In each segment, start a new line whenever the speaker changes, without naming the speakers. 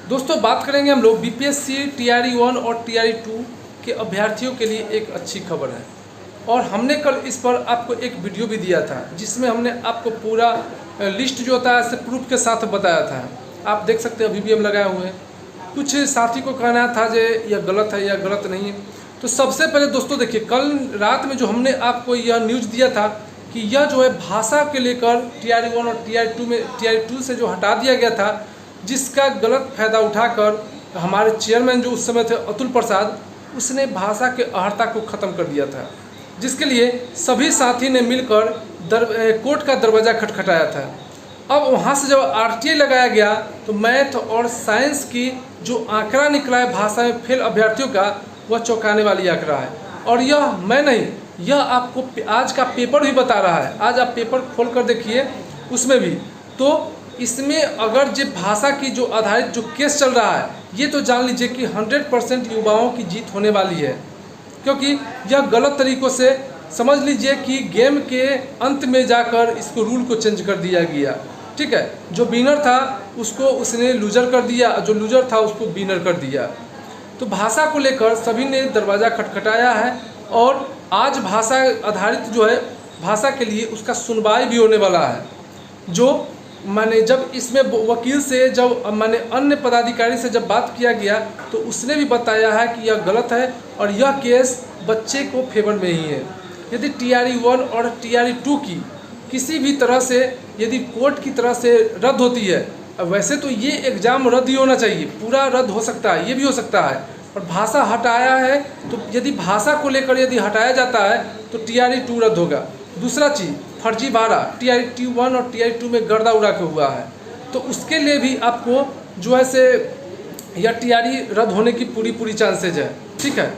दोस्तों बात करेंगे हम लोग बीपीएससी टीआरई 1 और टीआरई 2 के अभ्यर्थियों के लिए एक अच्छी खबर है। और हमने कल इस पर आपको एक वीडियो भी दिया था जिसमें हमने आपको पूरा लिस्ट जो होता है प्रूफ के साथ बताया था। आप देख सकते हैं अभी भी हम लगाए हुए हैं। कुछ साथी को कहना था जो यह गलत है या गलत नहीं है। तो सबसे पहले दोस्तों देखिए, कल रात में जो हमने आपको यह न्यूज़ दिया था कि यह जो है भाषा के लेकर टीआरई 1 और टीआरई 2 से जो हटा दिया गया था, जिसका गलत फ़ायदा उठाकर हमारे चेयरमैन जो उस समय थे अतुल प्रसाद, उसने भाषा के अहर्ता को ख़त्म कर दिया था, जिसके लिए सभी साथी ने मिलकर कोर्ट का दरवाज़ा खटखटाया था। अब वहाँ से जब आरटीआई लगाया गया तो मैथ और साइंस की जो आंकड़ा निकला है भाषा में फेल अभ्यर्थियों का, वह चौंकाने वाली आंकड़ा है। और यह मैं नहीं, यह आपको आज का पेपर भी बता रहा है। आज आप पेपर खोल कर देखिए, उसमें भी तो इसमें अगर जो भाषा की जो आधारित जो केस चल रहा है, ये तो जान लीजिए कि 100% युवाओं की जीत होने वाली है। क्योंकि यह गलत तरीक़ों से समझ लीजिए कि गेम के अंत में जाकर इसको रूल को चेंज कर दिया गया। ठीक है, जो विनर था उसको उसने लूजर कर दिया, जो लूजर था उसको विनर कर दिया। तो भाषा को लेकर सभी ने दरवाज़ा खटखटाया है और आज भाषा आधारित जो है भाषा के लिए उसका सुनवाई भी होने वाला है। जो माने जब इसमें वकील से जब माने अन्य पदाधिकारी से जब बात किया गया तो उसने भी बताया है कि यह गलत है और यह केस बच्चे को फेवर में ही है। यदि टीआरई 1 और टीआरई 2 की किसी भी तरह से यदि कोर्ट की तरह से रद्द होती है, वैसे तो ये एग्ज़ाम रद्द ही होना चाहिए, पूरा रद्द हो सकता है, ये भी हो सकता है। और भाषा हटाया है तो यदि भाषा को लेकर यदि हटाया जाता है तो टीआरई 2 रद्द होगा। दूसरा चीज़ फर्जीवाड़ा टीआरई 1 और टीआरई 2 में गर्दा उड़ा के हुआ है, तो उसके लिए भी आपको जो है से यह टीआरई रद्द होने की पूरी चांसेज है। ठीक है,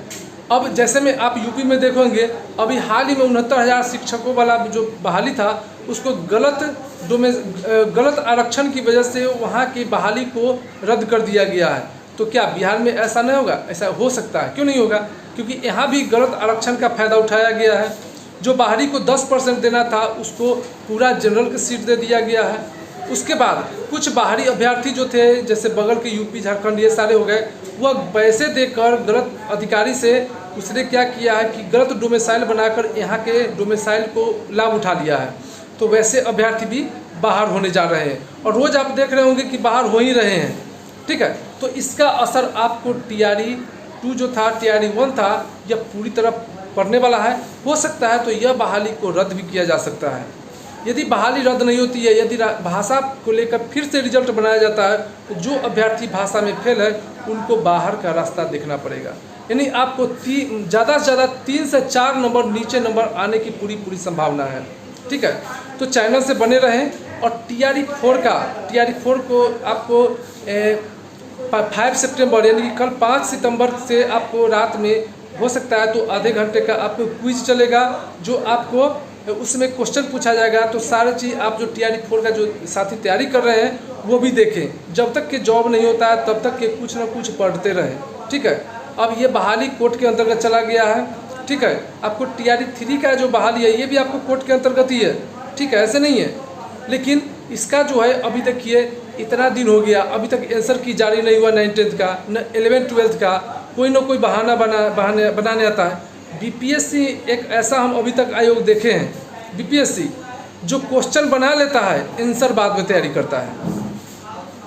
अब जैसे में आप यूपी में देखेंगे, अभी हाल ही में 69,000 शिक्षकों वाला जो बहाली था उसको गलत आरक्षण की वजह से वहाँ की बहाली को रद्द कर दिया गया है। तो क्या बिहार में ऐसा नहीं होगा? ऐसा हो सकता है, क्यों नहीं होगा? क्योंकि यहाँ भी गलत आरक्षण का फ़ायदा उठाया गया है। जो बाहरी को 10% देना था उसको पूरा जनरल की सीट दे दिया गया है। उसके बाद कुछ बाहरी अभ्यर्थी जो थे, जैसे बगल के यूपी झारखंड ये सारे हो गए, वह पैसे देकर गलत अधिकारी से उसने क्या किया है कि गलत डोमिसाइल बनाकर यहाँ के डोमिसाइल को लाभ उठा लिया है। तो वैसे अभ्यर्थी भी बाहर होने जा रहे हैं और रोज़ आप देख रहे होंगे कि बाहर हो ही रहे हैं। ठीक है, तो इसका असर आपको टीआरई 2 जो था, टीआरई 1 था, यह पूरी तरह पड़ने वाला है। हो सकता है तो यह बहाली को रद्द भी किया जा सकता है। यदि बहाली रद्द नहीं होती है, यदि भाषा को लेकर फिर से रिजल्ट बनाया जाता है, तो जो अभ्यर्थी भाषा में फेल है उनको बाहर का रास्ता देखना पड़ेगा। यानी आपको ज़्यादा से ज़्यादा 3 से 4 नंबर नीचे नंबर आने की पूरी संभावना है। ठीक है, तो चैनल से बने रहें। और टीआरई 4 को आपको 5 सितंबर यानी कि कल 5 सितंबर से आपको रात में हो सकता है तो आधे घंटे का आपको क्विज चलेगा, जो आपको उसमें क्वेश्चन पूछा जाएगा। तो सारी चीज़ आप जो टीआरई 4 का जो साथी तैयारी कर रहे हैं वो भी देखें। जब तक कि जॉब नहीं होता है तब तक के कुछ ना कुछ पढ़ते रहें। ठीक है, अब ये बहाली कोर्ट के अंतर्गत चला गया है। ठीक है, आपको टीआरई 3 का जो बहाली है ये भी आपको कोर्ट के अंतर्गत ही है। ठीक है, ऐसे नहीं है, लेकिन इसका जो है अभी देखिए इतना दिन हो गया, अभी तक आंसर की जारी नहीं हुआ, 9th का न 11th-12th का, कोई ना कोई बहाना बनाने आता है। बीपीएससी एक ऐसा हम अभी तक आयोग देखे हैं, बीपीएससी जो क्वेश्चन बना लेता है, आंसर बाद में तैयारी करता है।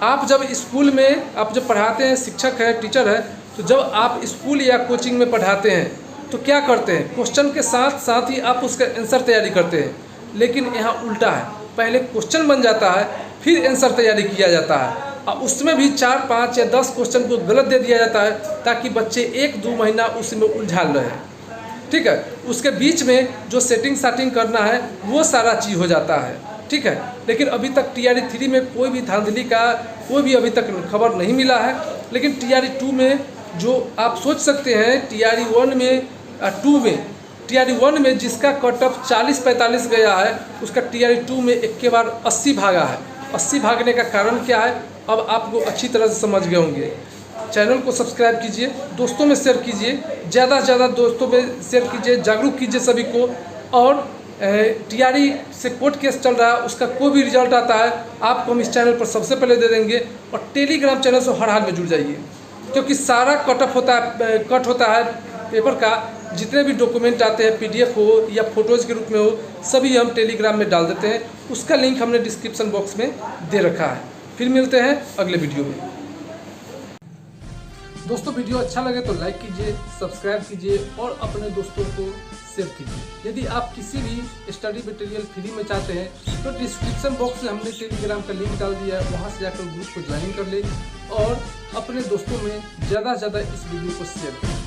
आप जब स्कूल में आप जब पढ़ाते हैं, शिक्षक है, टीचर है, तो जब आप स्कूल या कोचिंग में पढ़ाते हैं तो क्या करते हैं, क्वेश्चन के साथ साथ ही आप उसका आंसर तैयारी करते हैं। लेकिन यहाँ उल्टा है, पहले क्वेश्चन बन जाता है फिर आंसर तैयारी किया जाता है और उसमें भी 4, 5 या 10 क्वेश्चन को गलत दे दिया जाता है ताकि बच्चे 1-2 महीना उसमें उलझाल रहे। ठीक है, उसके बीच में जो सेटिंग करना है वो सारा चीज़ हो जाता है। ठीक है, लेकिन अभी तक टीआरई 3 में कोई भी धांधली का कोई भी अभी तक खबर नहीं मिला है। लेकिन टीआरई 2 में जो आप सोच सकते हैं, टीआरई 1 में 2 में टीआरई 1 में जिसका कट ऑफ 40-45 गया है, उसका टीआरई 2 में एक के बार 80 भागा है। 80 भागने का कारण क्या है अब आपको अच्छी तरह से समझ गए होंगे। चैनल को सब्सक्राइब कीजिए, दोस्तों में शेयर कीजिए, ज़्यादा से ज़्यादा दोस्तों में शेयर कीजिए, जागरूक कीजिए सभी को। और टीआरई से कोर्ट केस चल रहा है, उसका कोई भी रिजल्ट आता है आपको हम इस चैनल पर सबसे पहले दे देंगे। और टेलीग्राम चैनल से हर हाल में जुड़ जाइए, क्योंकि सारा कट होता है पेपर का। जितने भी डॉक्यूमेंट आते हैं, पीडीएफ हो या फोटोज़ के रूप में हो, सभी हम टेलीग्राम में डाल देते हैं। उसका लिंक हमने डिस्क्रिप्शन बॉक्स में दे रखा है। फिर मिलते हैं अगले वीडियो में। दोस्तों वीडियो अच्छा लगे तो लाइक कीजिए, सब्सक्राइब कीजिए और अपने दोस्तों को शेयर कीजिए। यदि आप किसी भी स्टडी मटेरियल फ्री में चाहते हैं तो डिस्क्रिप्शन बॉक्स में हमने टेलीग्राम का लिंक डाल दिया है, वहां से जाकर ग्रुप को ज्वाइन कर ले और अपने दोस्तों में ज़्यादा से ज़्यादा इस वीडियो को शेयर करें।